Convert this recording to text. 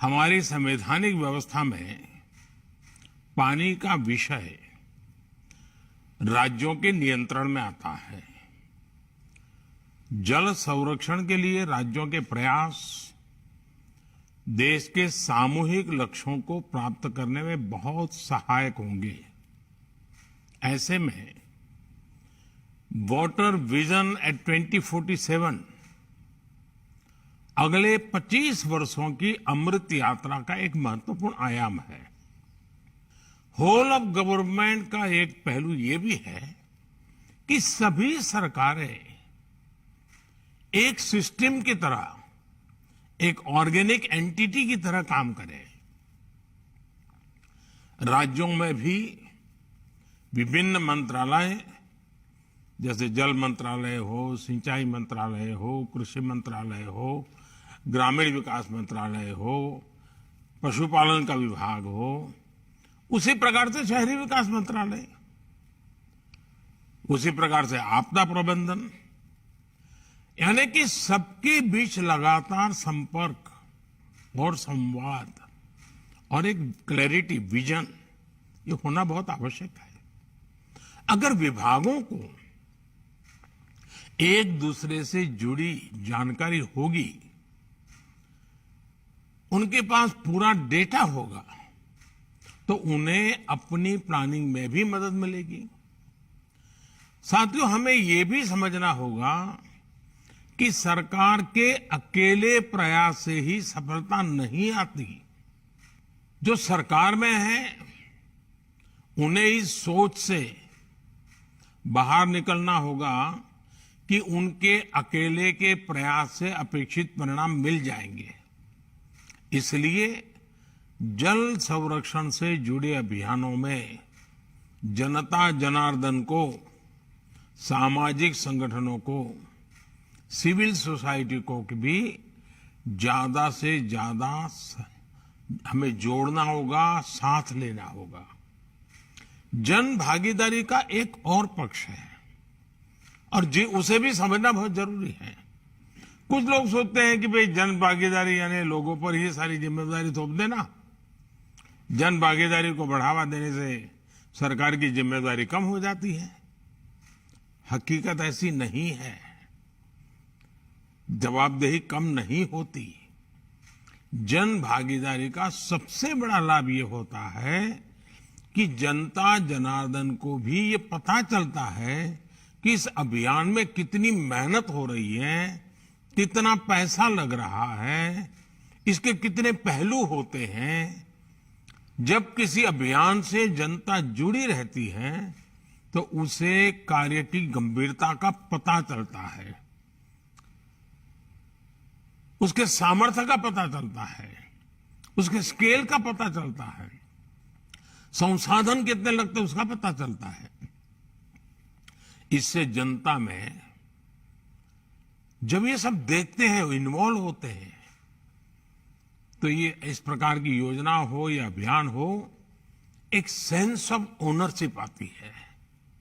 हमारी संवैधानिक व्यवस्था में पानी का विषय राज्यों के नियंत्रण में आता है। जल संरक्षण के लिए राज्यों के प्रयास देश के सामूहिक लक्ष्यों को प्राप्त करने में बहुत सहायक होंगे। ऐसे में वाटर विजन एट 2047 अगले 25 वर्षों की अमृत यात्रा का एक महत्वपूर्ण आयाम है। होल ऑफ गवर्नमेंट का एक पहलू ये भी है कि सभी सरकारें एक सिस्टम की तरह, एक ऑर्गेनिक एंटिटी की तरह काम करें। राज्यों में भी विभिन्न मंत्रालय, जैसे जल मंत्रालय हो, सिंचाई मंत्रालय हो, कृषि मंत्रालय हो, ग्रामीण विकास मंत्रालय हो, पशुपालन का विभाग हो, उसी प्रकार से शहरी विकास मंत्रालय, उसी प्रकार से आपदा प्रबंधन, यानी कि सबके बीच लगातार संपर्क और संवाद और एक क्लैरिटी, विजन, ये होना बहुत आवश्यक है। अगर विभागों को एक दूसरे से जुड़ी जानकारी होगी, उनके पास पूरा डेटा होगा, तो उन्हें अपनी प्लानिंग में भी मदद मिलेगी। साथियों, हमें ये भी समझना होगा कि सरकार के अकेले प्रयास से ही सफलता नहीं आती। जो सरकार में है, उन्हें इस सोच से बाहर निकलना होगा कि उनके अकेले के प्रयास से अपेक्षित परिणाम मिल जाएंगे। इसलिए जल संरक्षण से जुड़े अभियानों में जनता जनार्दन को, सामाजिक संगठनों को, सिविल सोसाइटी को भी ज्यादा से ज्यादा हमें जोड़ना होगा, साथ लेना होगा। जन भागीदारी का एक और पक्ष है और उसे भी समझना बहुत जरूरी है। कुछ लोग सोचते हैं कि भाई जन भागीदारी यानी लोगों पर ही सारी जिम्मेदारी थोप देना। जन भागीदारी को बढ़ावा देने से सरकार की जिम्मेदारी कम हो जाती है। हकीकत ऐसी नहीं है। जवाबदेही कम नहीं होती। जन भागीदारी का सबसे बड़ा लाभ ये होता है कि जनता जनार्दन को भी ये पता चलता है कि इस अभियान में कितनी मेहनत हो रही है, कितना पैसा लग रहा है, इसके कितने पहलू होते हैं। जब किसी अभियान से जनता जुड़ी रहती है तो उसे कार्य की गंभीरता का पता चलता है, उसके सामर्थ्य का पता चलता है, उसके स्केल का पता चलता है, संसाधन कितने लगते हैं उसका पता चलता है। इससे जनता में जब ये सब देखते हैं, इन्वॉल्व होते हैं, तो ये इस प्रकार की योजना हो या अभियान हो, एक सेंस ऑफ ओनरशिप आती है।